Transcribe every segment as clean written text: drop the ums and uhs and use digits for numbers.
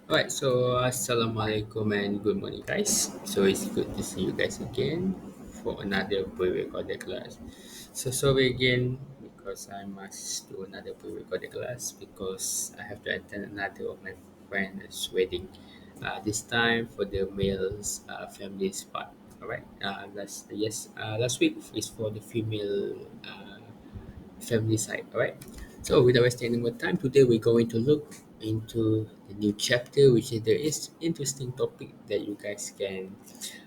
Alright, so assalamualaikum and good morning, guys. So it's good to see you guys again for another pre-recorded class. So sorry again because I must do another pre-recorded class because I have to attend another of my friend's wedding. This time for the male's family's part. Alright. Last week is for the female family side. All right. So without wasting any more time, today we're going to look into the new chapter, which is the interesting topic that you guys can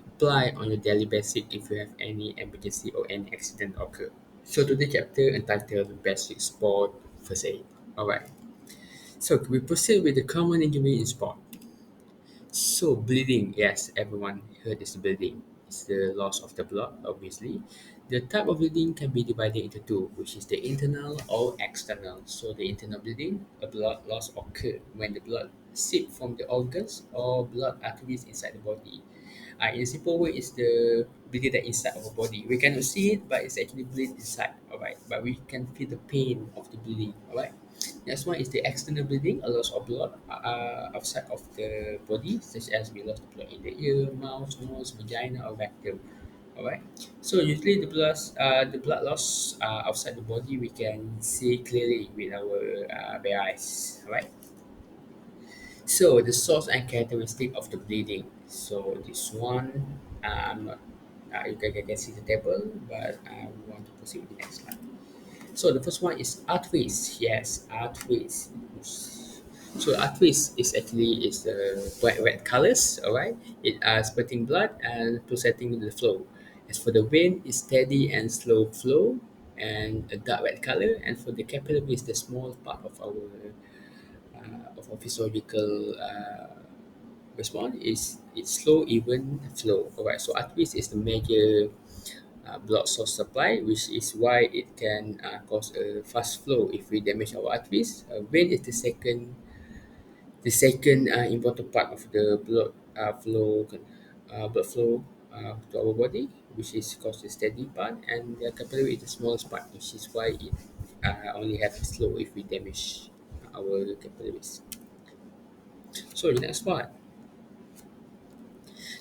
apply on your daily basis if you have any emergency or any accident occur. So today chapter entitled Basic Sport First Aid. All right. So we proceed with the common injury in sport. So bleeding, yes, everyone heard this bleeding. It's the loss of the blood, obviously. The type of bleeding can be divided into two, which is the internal or external. So the internal bleeding, a blood loss occur when the blood seep from the organs or blood arteries inside the body. In a simple way, it's the bleeding that inside our body. We cannot see it, but it's actually bleed inside. All right, but we can feel the pain of the bleeding. All right. Next one is the external bleeding, a loss of blood outside of the body, such as we lost blood in the ear, mouth, nose, vagina, or rectum. All right. So usually the blood loss outside the body we can see clearly with our bare eyes. All right. So the source and characteristic of the bleeding. So this one, I'm not. You can see the table, but I want to proceed with the next slide. So the first one is arteries. Yes, arteries. So arteries is actually is the bright red colors. All right, it spurting blood and pulsating the flow. As for the vein, it's steady and slow flow and a dark red color. And for the capillary, is the small part of our physiological response is it's slow even flow. All right, so arteries is the major blood source supply, which is why it can cause a fast flow if we damage our arteries. Vein is the second important part of the blood flow to our body, which is called the steady part, and the capillary is the smallest part, which is why it only have slow if we damage our capillaries. So the next part,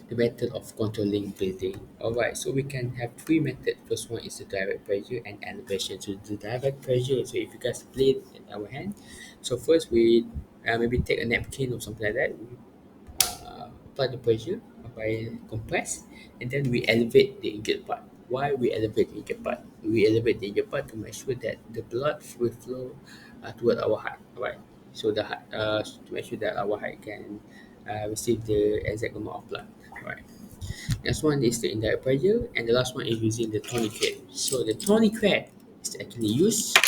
the method of controlling breathing. Alright, so we can have three methods. First one is the direct pressure and elevation. So the direct pressure, so if you guys bleed in our hand, so first we maybe take a napkin or something like that, apply the pressure by compress, and then we elevate the injured part. Why we elevate the injured part? We elevate the injured part to make sure that the blood will flow toward our heart. Alright, so the heart to make sure that our heart can receive the exact amount of blood. Alright. Next one is the indirect pressure, and the last one is using the tourniquet. So the tourniquet is actually used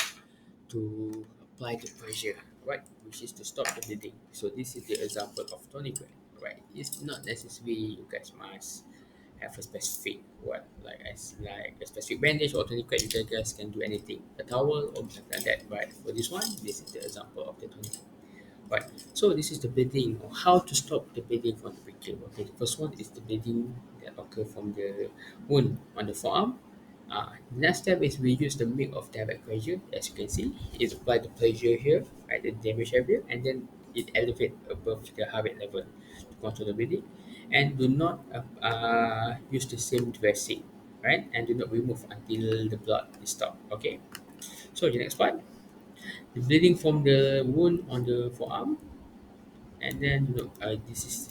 to apply the pressure, right, which is to stop the bleeding. So this is the example of tourniquet, right? It's not necessary you guys must have a specific what like a specific bandage or tourniquet. You guys can do anything, a towel or something like that. Right? For this one, this is the example of the tourniquet. Right. So this is the bleeding or how to stop the bleeding from the victim. Okay, the first one is the bleeding that occur from the wound on the forearm. Next step is we use the mic of direct pressure. As you can see, it apply the pressure here at the damage area, and then it elevate above the heart rate level to control the bleeding. And do not use the same dressing, right? And do not remove until the blood is stopped. Okay. So the next part, the bleeding from the wound on the forearm, and then look, this is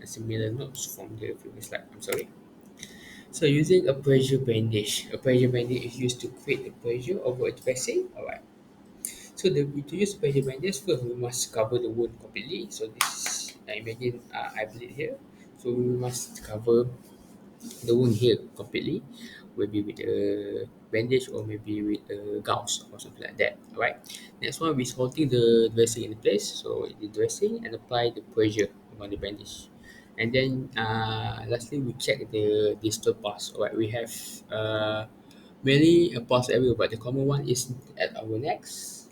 similar notes from the previous slide. I'm sorry. So using a pressure bandage. A pressure bandage is used to create the pressure over a dressing. Alright. So to use pressure bandage, first we must cover the wound completely. So this imagine I bleed here. So we must cover the wound here completely, maybe with a bandage or maybe with a gauze or something like that. Alright. Next one is holding the dressing in place. So the dressing and apply the pressure on the bandage. And then lastly we check the distal pulse. Alright, we have many pulse area, but the common one is at our necks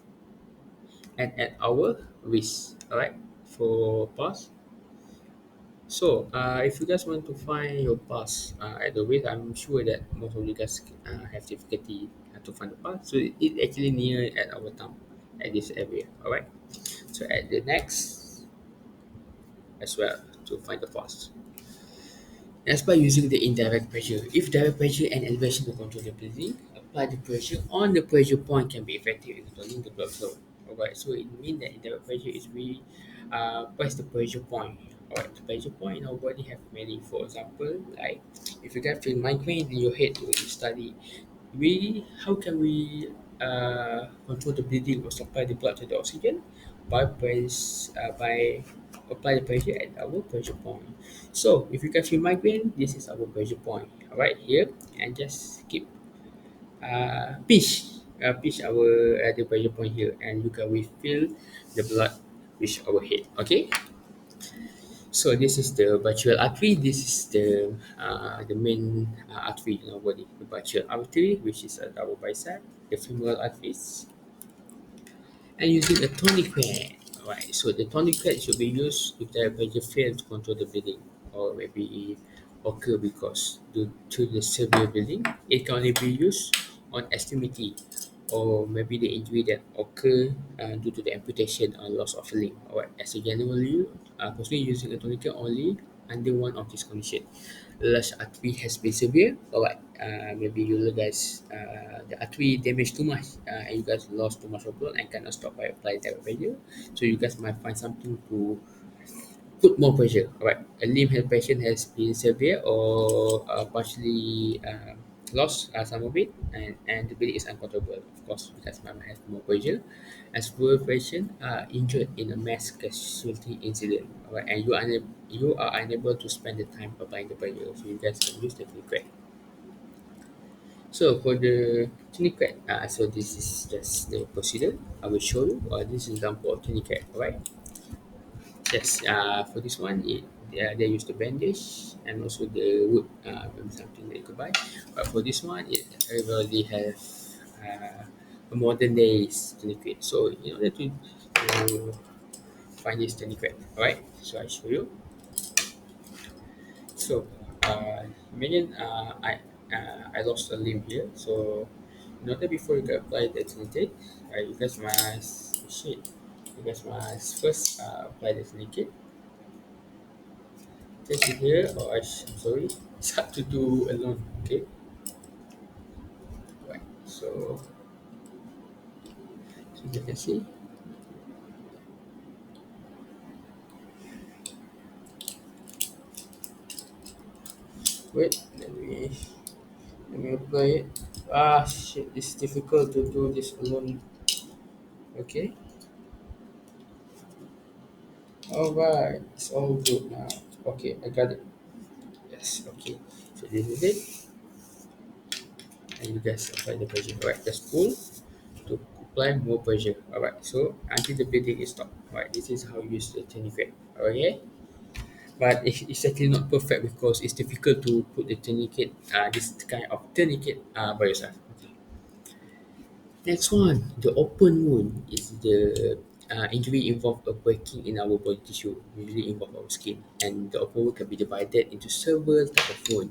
and at our wrist. Alright, for pulse. So, if you guys want to find your pass at the rate, I'm sure that most of you guys have difficulty to find the pass. So, it actually near at our town, at this area. All right. So at the next as well to find the force. As by using the indirect pressure. If direct pressure and elevation will control the breathing, apply the pressure on the pressure point can be effective in controlling the blood flow. Alright, so it means that indirect pressure is we press the pressure point. Alright, the pressure point in our body have many. For example, like if you get feel migraine in your head when you study, we how can we control the bleeding or supply the blood to the oxygen by apply the pressure at our pressure point. So if you can feel migraine, this is our pressure point. All right, here and just keep pinch our the pressure point here, and you can we feel the blood reach our head. Okay, so this is the brachial artery. This is the main artery in our body, the brachial artery, which is at our bicep, the femoral arteries, and using a tourniquet. Alright, so the tourniquet should be used if the pressure fails to control the bleeding, or maybe occur because due to the severe bleeding. It can only be used on extremity, or maybe the injury that occur due to the amputation or loss of a limb. Alright, as a general rule, personally using a tourniquet only under one of these conditions. Large artery has been severe, alright, maybe you guys the artery damaged too much, and you guys lost too much of blood and cannot stop by applying direct pressure, so you guys might find something to put more pressure. Alright, a limb health patient has been severe or partially lost some of it, and the bleeding is uncontrollable. Of course, you guys might have more pressure. As poor patient are injured in a mass casualty incident, alright, and you are unable to spend the time applying the pressure, so you guys can use the click. So for the tourniquet, so this is just the procedure. I will show you. This is example of tourniquet, alright. Yes, for this one, they use the bandage and also the wood, maybe something that you could buy. But for this one, it already have a modern days tourniquet. So in order to find this tourniquet, alright. So I show you. So imagine I lost a limb here. So in order before you can apply the tourniquet, you guys must shit. You guys must first apply the tourniquet. This is here, or I'm sorry, it's hard to do alone. Okay, right. So you can see. Wait, let me apply it. Ah, shit, it's difficult to do this alone. Okay, all right, it's all good now. Okay, I got it. Yes, okay. So this is it, and you guys apply the pressure. All right, just pull to apply more pressure. All right, so until the bleeding is stopped. All right, this is how you use the tourniquet. Okay. But it's actually not perfect because it's difficult to put the tourniquet, this kind of tourniquet by yourself. Okay. Next one, the open wound is the injury involve a breaking in our body tissue, usually involve our skin, and the open wound can be divided into several types of wound.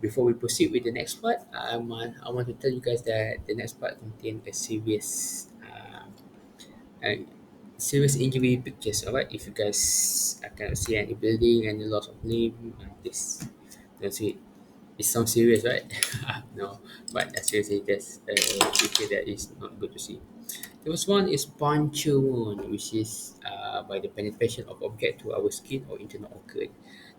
Before we proceed with the next part, I want to tell you guys that the next part contains a uh, serious injury pictures. Alright, if you guys cannot see any bleeding, any loss of limb, please don't see it. It sounds serious, right? No, but seriously, that's a picture that is not good to see. The first one is puncture wound, which is by the penetration of object to our skin or internal organ.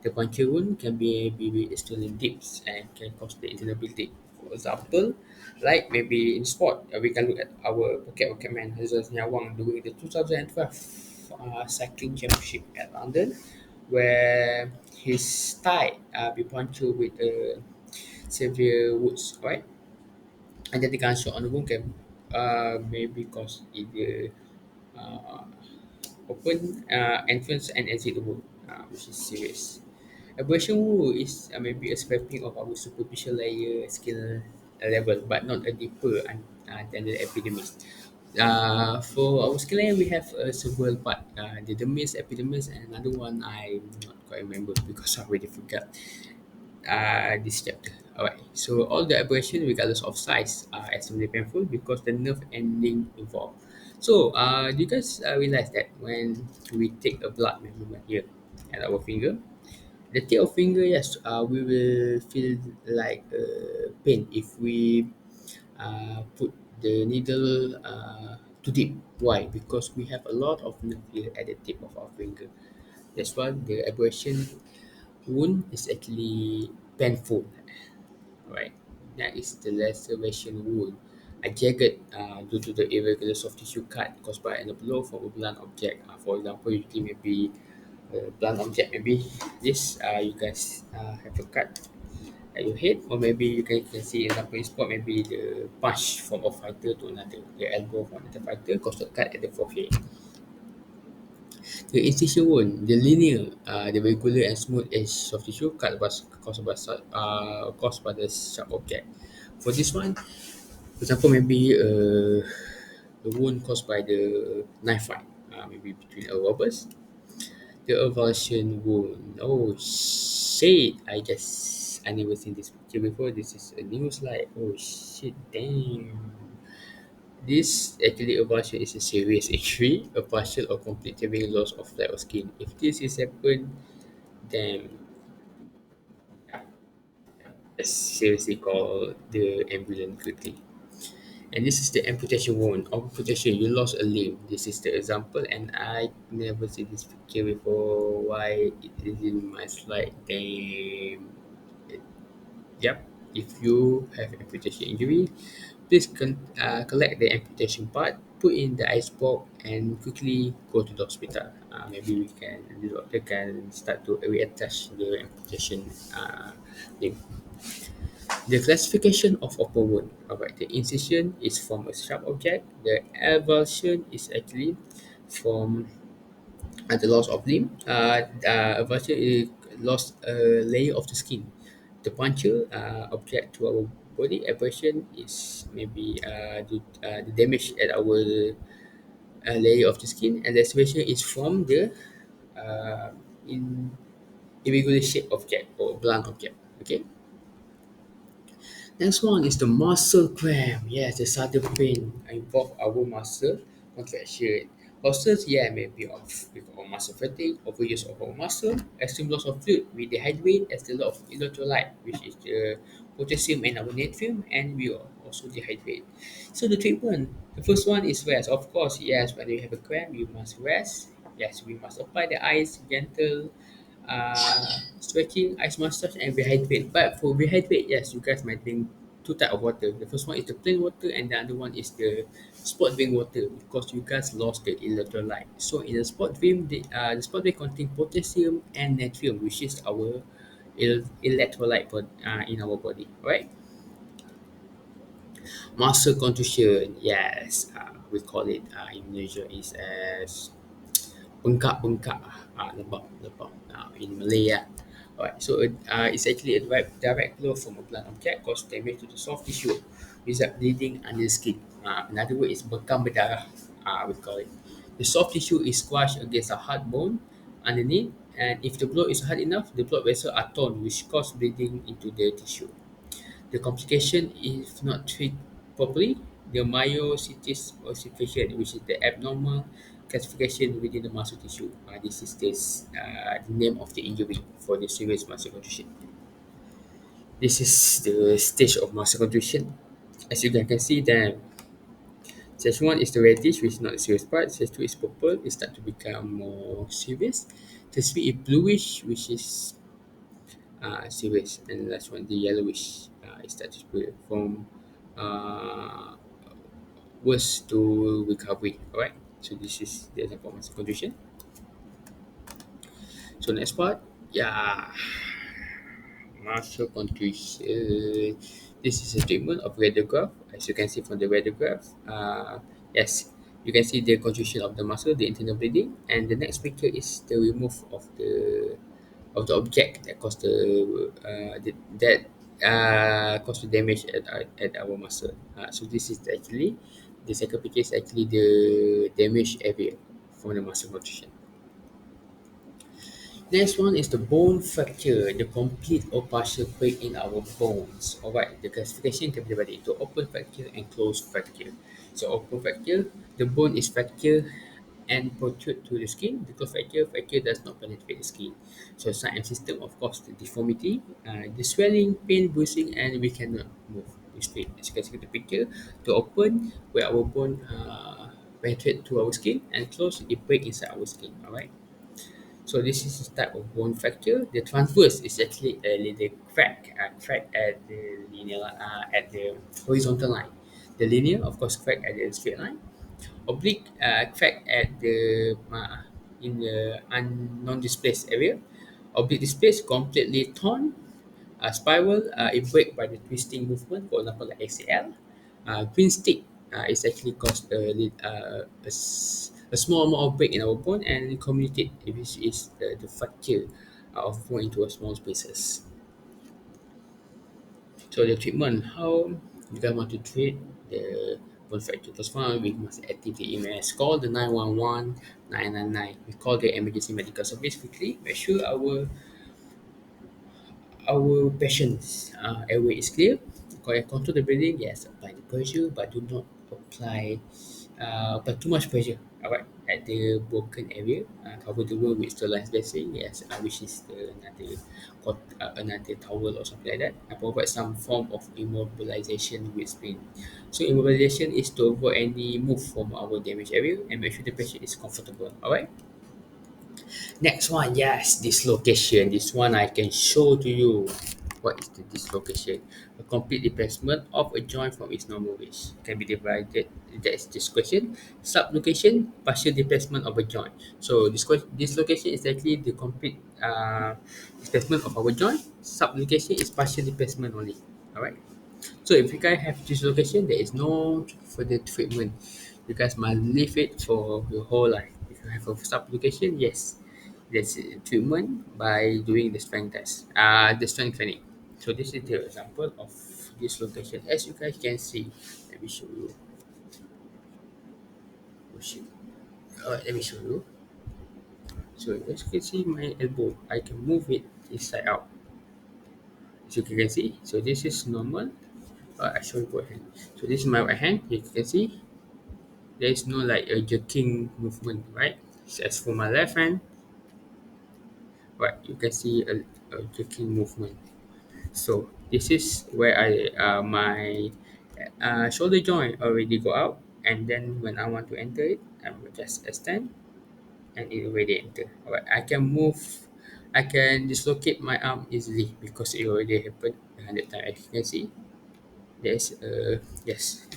The puncture wound can be extremely deep and can cause the internal bleeding. For example, like maybe in sport, we can look at our pocket man Hazrat Nyawang during the 2012 cycling championship at London, where his thigh be punctured with severe wounds, right? And then the gunshot on the wound can maybe cause either uh, open entrance and exit wound, which is serious. Abrasion wound is maybe a scraping of our superficial layer skin level, but not a deeper than the epidermis. For our skin layer, we have several part. The dermis, epidermis, and another one I not quite remember because I already forgot this chapter. Alright, so all the abrasion, regardless of size, are extremely painful because the nerve ending involved. So, do you guys realize that when we take a blood measurement here at our finger, the tip of finger, yes, we will feel like pain if we put the needle too deep. Why? Because we have a lot of nerve here at the tip of our finger. That's why the abrasion wound is actually painful, right? That is the laceration wound, a jagged due to the irregular soft tissue cut caused by an blow from a blunt object. For example, usually maybe a blunt object, maybe this you guys have a cut at your head, or maybe you can see example in sport, maybe the punch from a fighter to another, the elbow from another fighter caused a cut at the forehead. The incision wound, the linear, the regular and smooth edge soft tissue cut was caused by the sharp object. For this one, for example, maybe the wound caused by the knife fight, maybe between a robbers. The avulsion wound. Oh shit! I never seen this picture before. This is a new slide. Oh shit! Damn. This actually avulsion is a serious injury, a partial or complete temporary loss of flesh or skin. If this is happen, then seriously call the ambulance quickly. And this is the amputation wound. Amputation, you lost a limb. This is the example, and I never see this picture before. Why it is in my slide? Damn. Yep. If you have amputation injury, please collect the amputation part, put in the ice box, and quickly go to the hospital. Maybe the doctor can start to reattach the amputation limb. The classification of upper wound. Alright, the incision is from a sharp object. The avulsion is actually from the loss of limb. Avulsion is lost a layer of the skin. The puncture object to our body. Abrasion is maybe the damage at our layer of the skin, and laceration is from the uh, in irregular shape object or blunt object. Okay. Next one is the muscle cramp. Yes, the sudden pain involve our muscle contraction. Causes, yeah, maybe of muscle fatigue, overuse of our muscle, extreme loss of fluid. We dehydrate as the loss of electrolyte, which is the potassium in our natrium, and we also dehydrate. So the treatment, the first one is rest. Of course, yes, when you have a cramp, you must rest. Yes, we must apply the ice, gentle stretching, ice massage, and rehydrate. But for rehydrate, yes, you guys might drink two type of water. The first one is the plain water, and the other one is the sport drink water because you guys lost the electrolyte. So in the sport drink, the sport drink contain potassium and natrium, which is our electrolyte in our body. Right? Muscle contusion, yes, we call it in Malaysia is as bengkak-bengkak, lebam-lebam in Malay lah. Alright, so it's actually a direct blow from a blunt object cause damage to the soft tissue, result bleeding under the skin. Another word is bekam berdarah, we call it. The soft tissue is squashed against a hard bone underneath, and if the blow is hard enough, the blood vessels are torn, which cause bleeding into the tissue. The complication, if not treated properly, the myositis ossification, which is the abnormal calcification within the muscle tissue. This is the name of the injury for the serious muscle contusion. This is the stage of muscle contusion. As you can see, then stage 1 is the reddish, which is not the serious part. Stage 2 is purple, it start to become more serious. Stage 3 is bluish, which is serious, and last one the yellowish it starts to spread from uh, worse to recovery. Alright, so this is the example of muscle contusion. So next part, yeah, muscle contusion. This is a treatment of radiograph. As you can see from the radiograph, yes, you can see the contusion of the muscle, the internal bleeding, and the next picture is the remove of the object that caused caused the damage at our muscle. So this is actually the second picture is actually the damage area from the muscle contusion. Next one is the bone fracture, the complete or partial break in our bones. Alright, the classification can be divided into open fracture and closed fracture. So open fracture, the bone is fracture and protrude to the skin. Because fracture does not penetrate the skin. So sign and system, of course, the deformity, the swelling, pain, bruising, and we cannot move straight. As you can see the picture, to open where our bone penetrate to our skin, and close it break inside our skin. All right. So this is a type of bone fracture. The transverse is actually a little crack at the linear, at the horizontal line. The linear, of course, crack at the straight line. Oblique, crack at the in the non-displaced area. Oblique displaced, completely torn. Spiral, it break by the twisting movement, for example, like ACL. Green stick is actually caused a small amount of break in our bone and communicate, which is the fracture of bone into a small spaces. So the treatment, how you guys want to treat the bone fracture? First one, we must activate the EMS. Call the 911, 999. We call the emergency medical service quickly. Make sure our patient's airway is clear. Control the breathing, yes, apply the pressure, but do not apply too much pressure. Alright, at the broken area, cover the wound with sterilized dressing, yes, which is another towel or something like that. Provide some form of immobilization with spleen. So immobilization is to avoid any move from our damaged area and make sure the patient is comfortable. Alright. Next one, yes, dislocation. This one I can show to you. What is the dislocation? A complete replacement of a joint from its normal ways. Can be divided. That is dislocation. Subluxation, partial displacement of a joint. So dislocation is actually the complete displacement of our joint. Subluxation is partial displacement only. Alright. So if you guys have dislocation, there is no further treatment. You guys must leave it for your whole life. If you have a subluxation, yes, there's a treatment by doing the strength test, the strength training. So this is the example of dislocation. As you guys can see, let me show you. Oh shit. Let me show you. So as you can see, my elbow, I can move it inside out. As you can see, so this is normal. I show you right hand. So this is my right hand. You can see there is no like a jerking movement, right? So as for my left hand, right, you can see a jerking movement. So this is where I my shoulder joint already go out, and then when I want to enter it, I will just extend and it already enter. Alright, I can move, I can dislocate my arm easily because it already happened 100 times. As you can see, there's yes,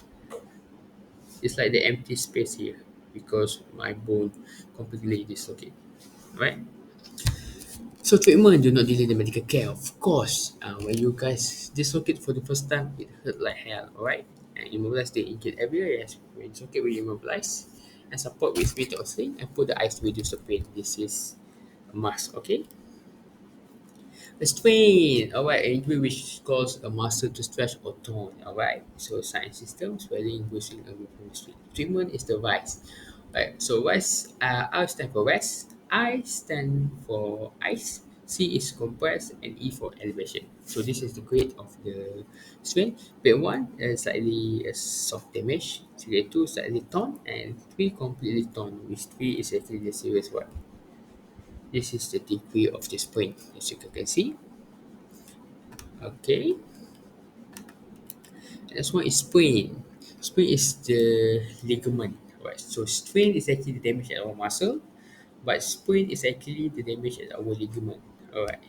it's like the empty space here because my bone completely dislocated. Right? So treatment, do not delay the medical care. Of course, when you guys dislocate for the first time, it hurt like hell. Alright, and immobilize the injured area. Yes, when dislocate, we immobilize and support with weight or sling and put the ice to reduce the pain. This is a must. Okay. A strain, alright, an injury which causes a muscle to stretch or tone, alright. So sign system, swelling, bruising, and repair. Treatment is the RISE. Right, so RISE, R stand for rest, I stand for ice, C is compress, and E for elevation. So this is the grade of the strain. Grade 1 is slightly a soft damage, grade 2 slightly torn, and 3 completely torn, which 3 is actually the serious one. This is the degree of the sprain, as you can see. Okay, next one is sprain. Sprain is the ligament. Right. So strain is actually the damage at our muscle, but sprain is actually the damage at our ligament. Alright.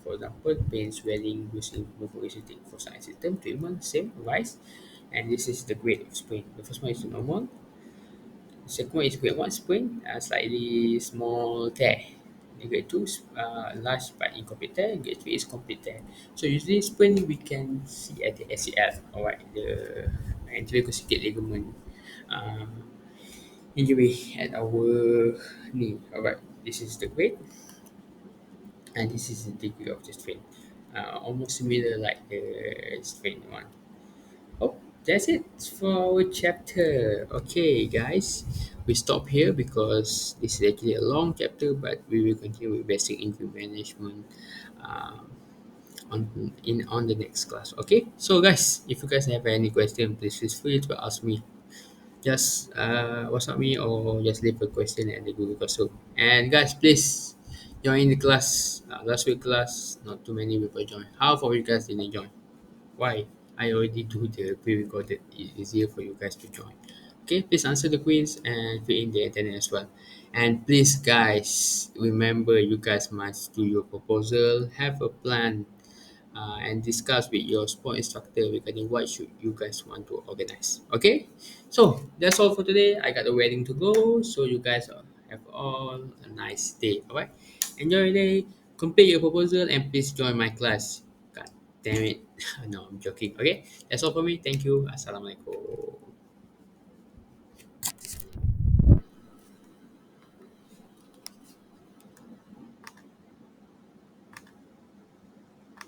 For example, pain, swelling, bruising, mobility. For science system, treatment, same, rise. And this is the grade of sprain. The first one is normal. Second one is grade 1 sprain, slightly small tear. And grade 2 is large but incomplete tear. Grade 3 is complete tear. So usually sprain we can see at the ACL, alright, the anterior cruciate ligament injury at our knee. Alright, this is the grade and this is the degree of the strain. Almost similar like the strain one. Oh, that's it for our chapter. Okay, guys, we stop here because this is actually a long chapter, but we will continue with basic injury management um, on the next class. Okay, so guys, if you guys have any question, please feel free to ask me just WhatsApp me or just leave a question at the Google Classroom. And guys, please join the class. Last week class, not too many people joined. Half of you guys didn't join. Why? I already do the pre-recorded. It's easier for you guys to join. Okay, please answer the quiz and fill in the internet as well. And please, guys, remember you guys must do your proposal, have a plan, and discuss with your sport instructor regarding what should you guys want to organize. Okay, so that's all for today. I got a wedding to go, so you guys have all a nice day. All right, enjoy your day. Complete your proposal and please join my class. God damn it! No, I'm joking. Okay, that's all for me. Thank you. Assalamualaikum.